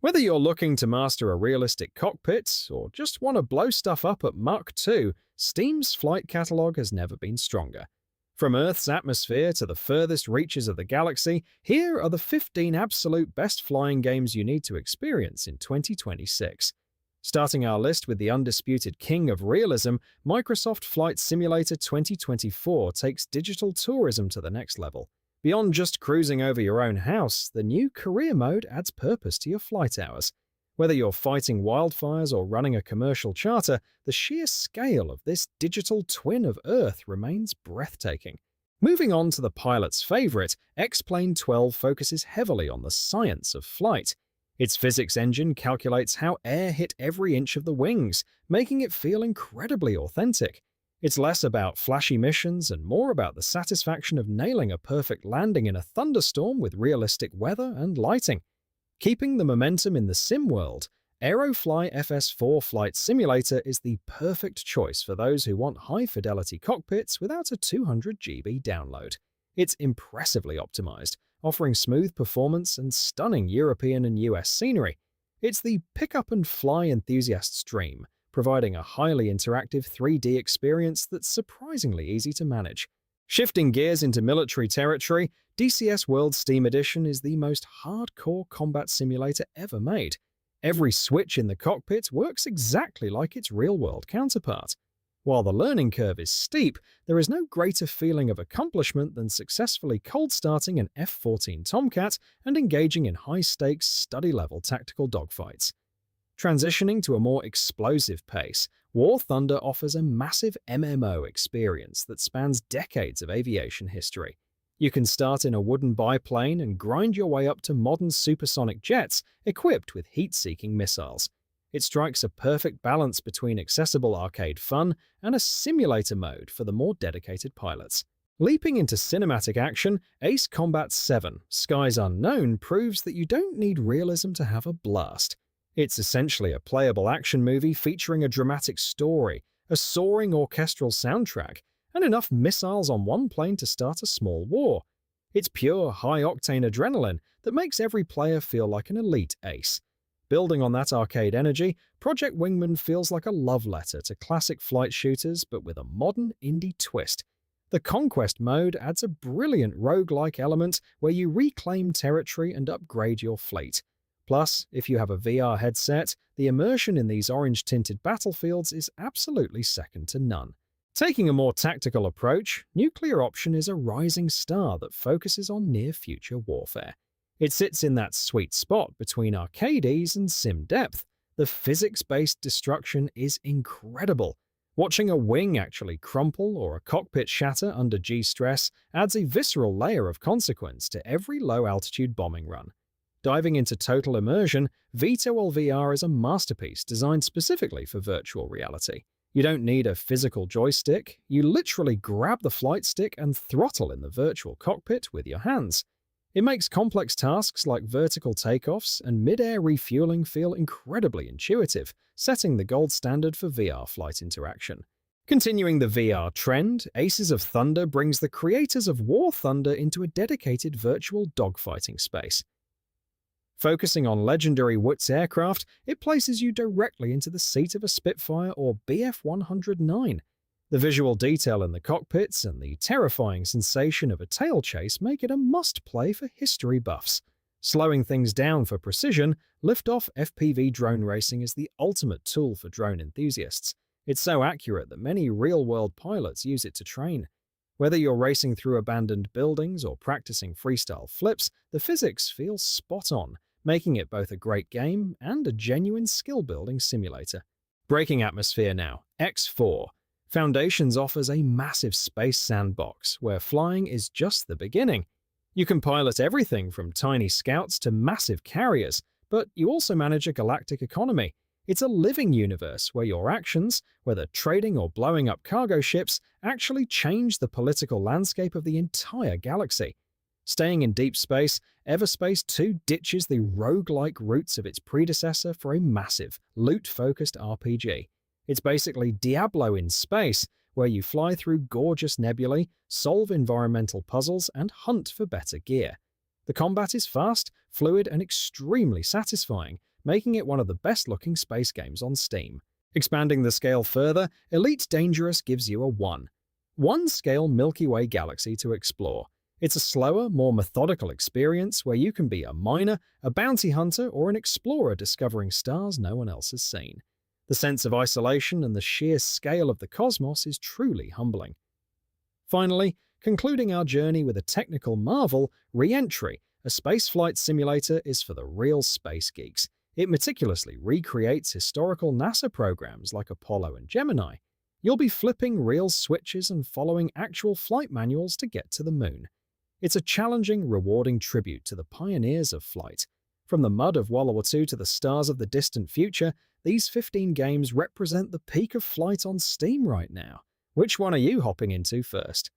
Whether you're looking to master a realistic cockpit or just want to blow stuff up at Mach 2, Steam's flight catalog has never been stronger. From Earth's atmosphere to the furthest reaches of the galaxy, here are the 15 absolute best flying games you need to experience in 2026. Starting our list with the undisputed king of realism, Microsoft Flight Simulator 2024 takes digital tourism to the next level. Beyond just cruising over your own house, the new career mode adds purpose to your flight hours. Whether you're fighting wildfires or running a commercial charter, the sheer scale of this digital twin of Earth remains breathtaking. Moving on to the pilot's favorite, X-Plane 12 focuses heavily on the science of flight. Its physics engine calculates how air hit every inch of the wings, making it feel incredibly authentic. It's less about flashy missions and more about the satisfaction of nailing a perfect landing in a thunderstorm with realistic weather and lighting. Keeping the momentum in the sim world, Aerofly FS 4 Flight Simulator is the perfect choice for those who want high-fidelity cockpits without a 200 GB download. It's impressively optimized, offering smooth performance and stunning European and US scenery. It's the pick-up-and-fly enthusiast's dream, providing a highly interactive 3D experience that's surprisingly easy to manage. Shifting gears into military territory, DCS World Steam Edition is the most hardcore combat simulator ever made. Every switch in the cockpit works exactly like its real-world counterpart. While the learning curve is steep, there is no greater feeling of accomplishment than successfully cold-starting an F-14 Tomcat and engaging in high-stakes, study-level tactical dogfights. Transitioning to a more explosive pace, War Thunder offers a massive MMO experience that spans decades of aviation history. You can start in a wooden biplane and grind your way up to modern supersonic jets equipped with heat-seeking missiles. It strikes a perfect balance between accessible arcade fun and a simulator mode for the more dedicated pilots. Leaping into cinematic action, Ace Combat 7: Skies Unknown proves that you don't need realism to have a blast. It's essentially a playable action movie featuring a dramatic story, a soaring orchestral soundtrack, and enough missiles on one plane to start a small war. It's pure, high-octane adrenaline that makes every player feel like an elite ace. Building on that arcade energy, Project Wingman feels like a love letter to classic flight shooters but with a modern indie twist. The Conquest mode adds a brilliant roguelike element where you reclaim territory and upgrade your fleet. Plus, if you have a VR headset, the immersion in these orange-tinted battlefields is absolutely second to none. Taking a more tactical approach, Nuclear Option is a rising star that focuses on near-future warfare. It sits in that sweet spot between arcade ease and sim depth. The physics-based destruction is incredible. Watching a wing actually crumple or a cockpit shatter under G-stress adds a visceral layer of consequence to every low-altitude bombing run. Diving into total immersion, VTOL VR is a masterpiece designed specifically for virtual reality. You don't need a physical joystick, you literally grab the flight stick and throttle in the virtual cockpit with your hands. It makes complex tasks like vertical takeoffs and mid-air refueling feel incredibly intuitive, setting the gold standard for VR flight interaction. Continuing the VR trend, Aces of Thunder brings the creators of War Thunder into a dedicated virtual dogfighting space. Focusing on legendary Woods aircraft, it places you directly into the seat of a Spitfire or Bf-109. The visual detail in the cockpits and the terrifying sensation of a tail chase make it a must-play for history buffs. Slowing things down for precision, Liftoff FPV drone racing is the ultimate tool for drone enthusiasts. It's so accurate that many real-world pilots use it to train. Whether you're racing through abandoned buildings or practicing freestyle flips, the physics feels spot on, making it both a great game and a genuine skill-building simulator. Breaking atmosphere now, X4. Foundations offers a massive space sandbox where flying is just the beginning. You can pilot everything from tiny scouts to massive carriers, but you also manage a galactic economy. It's a living universe where your actions, whether trading or blowing up cargo ships, actually change the political landscape of the entire galaxy. Staying in deep space, Everspace 2 ditches the roguelike roots of its predecessor for a massive, loot-focused RPG. It's basically Diablo in space, where you fly through gorgeous nebulae, solve environmental puzzles, and hunt for better gear. The combat is fast, fluid, and extremely satisfying, making it one of the best-looking space games on Steam. Expanding the scale further, Elite Dangerous gives you a 1 scale Milky Way galaxy to explore. It's a slower, more methodical experience where you can be a miner, a bounty hunter, or an explorer discovering stars no one else has seen. The sense of isolation and the sheer scale of the cosmos is truly humbling. Finally, concluding our journey with a technical marvel, Reentry, a spaceflight simulator, is for the real space geeks. It meticulously recreates historical NASA programs like Apollo and Gemini. You'll be flipping real switches and following actual flight manuals to get to the moon. It's a challenging, rewarding tribute to the pioneers of flight. From the mud of World War II to the stars of the distant future, these 15 games represent the peak of flight on Steam right now. Which one are you hopping into first?